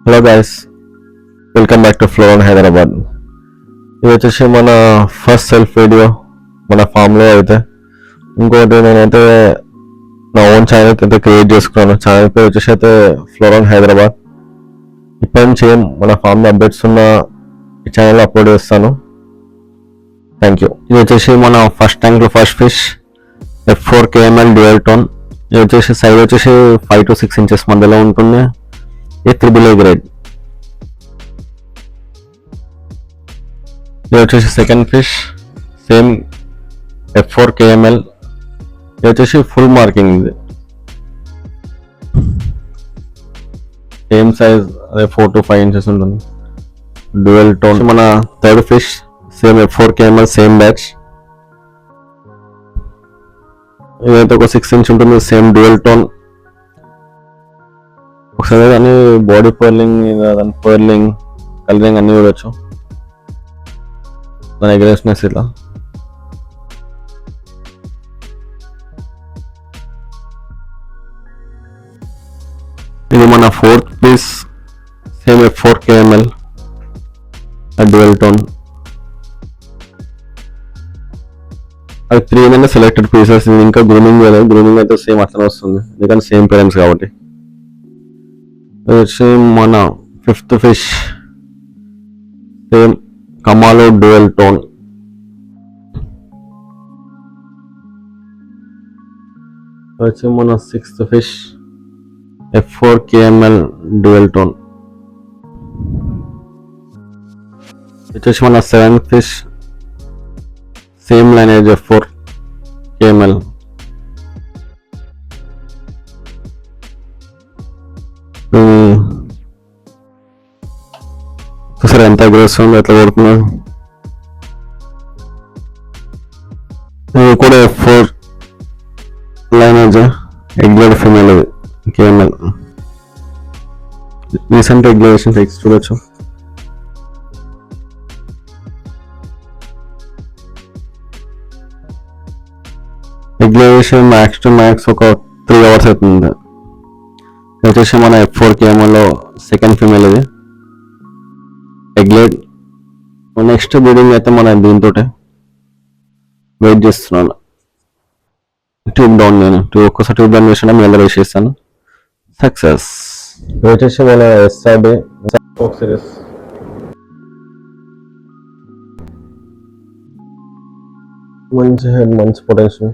Hello guys, welcome back to floor on Hyderabad. ఇది వచ్చేసి మన ఫస్ట్ సెల్ఫ్ వీడియో మన ఫామ్లో. అయితే ఇంకోటి నేనైతే నా ఓన్ ఛానల్ అయితే క్రియేట్ చేసుకున్నాను. ఛానల్ పేరు వచ్చేసి అయితే ఫ్లోర్ ఆన్ హైదరాబాద్. ఇప్పటి నుంచి మన ఫామ్లో అప్డేట్స్ ఉన్న ఈ ఛానల్లో అప్లోడ్ చేస్తాను. Thank you. ఇది వచ్చేసి మన first tank first fish F4 KML dual tone. ఇది వచ్చేసి సైజ్ వచ్చేసి 5 to 6 inches మధ్యలో ఉంటుంది. ఇది AAA గ్రేడ్. ఇది వచ్చేసి second fish same F4 KML. ఇది వచ్చేసి ఫుల్ మార్కింగ్. ఇది సేమ్ సైజ్ అదే 4 to 5 inches ఉంటుంది. Dual tone. మన third fish same F4 KML same batch. ఇదైతే ఒక 6 inch ఉంటుంది. Same dual tone. ఒకసారి కానీ బాడీ పర్లింగ్ దాని పర్లింగ్ కలరింగ్ అన్నీ చూడొచ్చు. దాని అగ్రెసివ్నెస్ ఇట్లా. ఇది మన fourth piece same F4 KML dual tone. అది 3 ఏంటంటే సెలెక్టెడ్ పీసెస్. ఇది ఇంకా గ్రూమింగ్ లేదు. గ్రూమింగ్ అయితే సేమ్ అట్లనే వస్తుంది ఎందుకంటే సేమ్ పేరెంట్స్ కాబట్టి. ఇది వచ్చి మన ఫిఫ్త్ ఫిష్ సేమ్ కమాలో డ్యూయల్ టోన్. వచ్చి మన sixth fish F4 KML dual tone. వచ్చేసి మన seventh fish same lineage F4 KML. చూసారా ఎంత అగ్రెసివ్ ఉందో, ఎట్లా కొడుతున్నాడు. ఇది కూడా F4 లైనేజ్ ఎగ్లెడ్ ఫీమేల్ KML. రీసెంట్ ఎగ్లేషన్ టెక్స్ట్ చూడొచ్చు. ఎగ్లేషన్ మ్యాక్స్ టు మ్యాక్స్ ఒక 3 hours అవుతుంది. వచ్చేసి మన F4 KML సెకండ్ ఫీమేల్ ఇది ఎగ్లెడ్. నెక్స్ట్ బ్రీడింగ్ అయితే మన దీంతో వెయిట్ చేస్తున్నాను. ట్యూబ్ డౌన్ నేను ఒక్కసారి ట్యూబ్ డౌన్ వేసిన మీ అందరూ వేసేస్తాను. సక్సెస్. వచ్చేసి మన SRD సిరీస్. మంచి హెడ్, మంచి potential.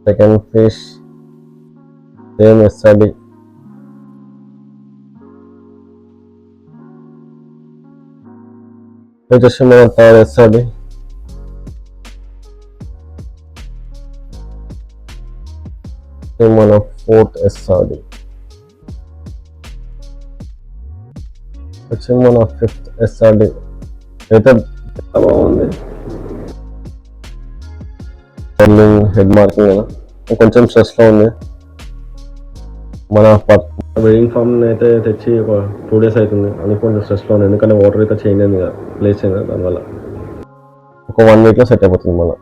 Second fish same SRD. వచ్చేసి మన థర్డ్ SRD. మన ఫోర్త్ SRD. వచ్చి మన ఫిఫ్త్ SRD. అయితే బాగుంది. హెడ్ మార్కింగ్ కదా కొంచెం స్ట్రెస్లో ఉంది. మన బ్రీడింగ్ ఫామ్ అయితే తెచ్చి ఒక 2 days అవుతుంది. అని కొంచెం స్ట్రెస్లో ఉంది ఎందుకంటే వాటర్ అయితే చేంజ్ అయింది కదా, ప్లేస్ అయింది. దానివల్ల ఒక 1 weekలో సెట్ అయిపోతుంది. మళ్ళీ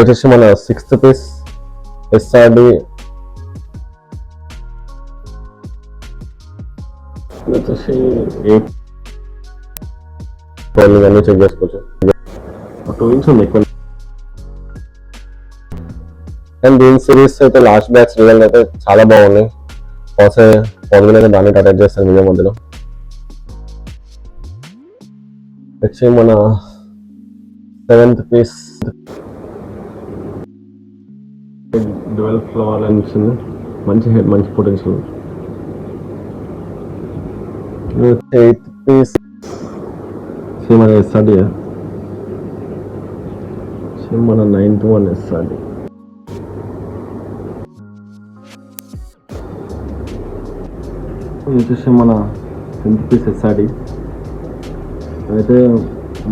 వచ్చేసి మన సిక్స్త్ పీస్ SRD. వచ్చేసి అన్నీ చెక్ చేసుకోవచ్చు. 2 inches ఉంది ఎక్కువ. అండ్ దీని సిరీస్ అయితే లాస్ట్ బ్యాచ్ రిజల్ట్ అయితే చాలా బాగున్నాయి. పాజిటివ్ అయితే దాన్ని అటాచ్ చేస్తాను వీడియో మధ్యలో. వచ్చి మన సెవెంత్ పీస్ డ్యూయల్ ఫ్లవర్ అనిపిస్తుంది. మంచి హెడ్, మంచి పొటెన్షియల్. ఎయిత్ పీస్ సేమ్ మన SRD. సేమ్ మన 9th one SRD. ఇది వచ్చేసి మన 10th పీస్ SRD. అయితే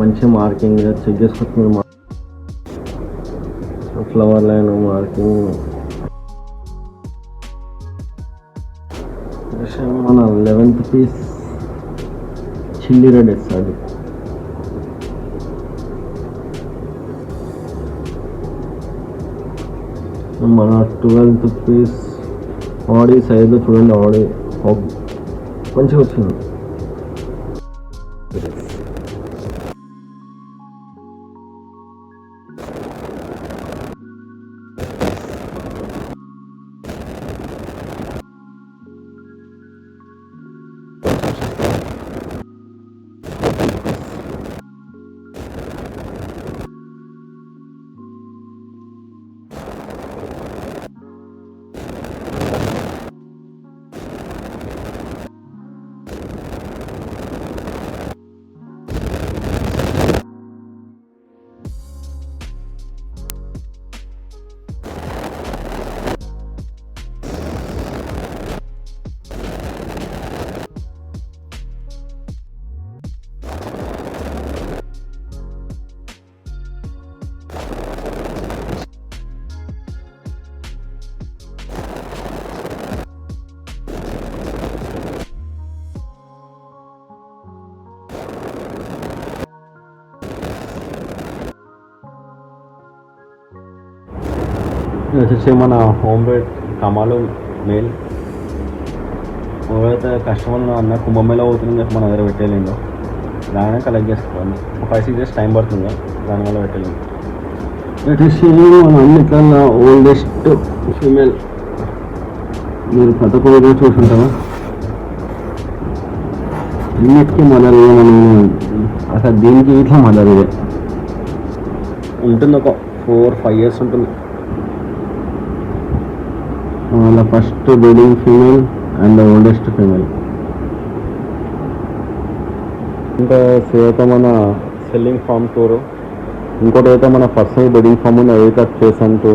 మంచి మార్కింగ్ చెక్ చేసుకుంటున్నాం. Flower line marking. మన 11th piece chilli red SRD. మన 12th పీస్ ఆడి సైజ్లో చూడండి. ఆడి మంచిగా వచ్చింది. ఇది వచ్చేసి మన హోమ్ మేడ్ కమాలు మెయిల్. ఎవరైతే కస్టమర్ అన్న కుంభమేళ అవుతుందని చెప్పి మన దగ్గర పెట్టేలేందో దానినే కలెక్ట్ చేసుకోవాలి. ఒక 5-6 days టైం పడుతుంది, దానివల్ల పెట్టలేము. వచ్చేసి మన అన్నిట్లల్లో ఓల్డెస్ట్ ఫీమేల్. మీరు ప్రతి ఒక్క వీడియో చూసుంటారా? అన్నిటికీ మదర్ ఇదే. మనం అసలు దీనికి ఇట్లా మదర్ ఇదే ఉంటుంది. ఒక 4-5 years ఉంటుంది. వాళ్ళ first breeding female and oldest female. ఇంకా సేత మన సెల్లింగ్ ఫామ్ టూరు. ఇంకోటి అయితే మన ఫస్ట్ బ్రీడింగ్ ఫామ్ అవి కట్ చేసాను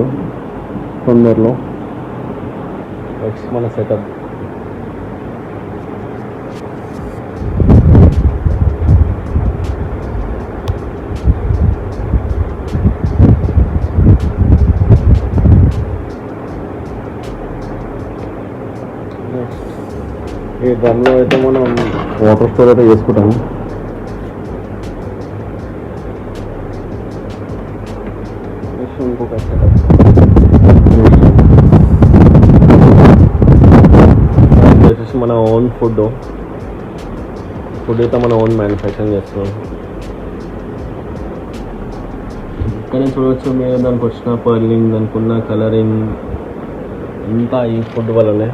తొందరలో. నెక్స్ట్ మన సెటప్. ఈ డ్రమ్లో అయితే మనం వాటర్ స్టోర్ అయితే చేసుకుంటాము. ఇంకొక వచ్చేసి మన ఓన్ ఫుడ్ అయితే మన ఓన్ మ్యానుఫ్యాక్చరింగ్ చేస్తున్నాం. ఇక్కడ చూడవచ్చు మీరు దానికి వచ్చిన పర్లింగ్, దానికి ఉన్న కలరింగ్ అంతా ఈ ఫుడ్ వల్లనే.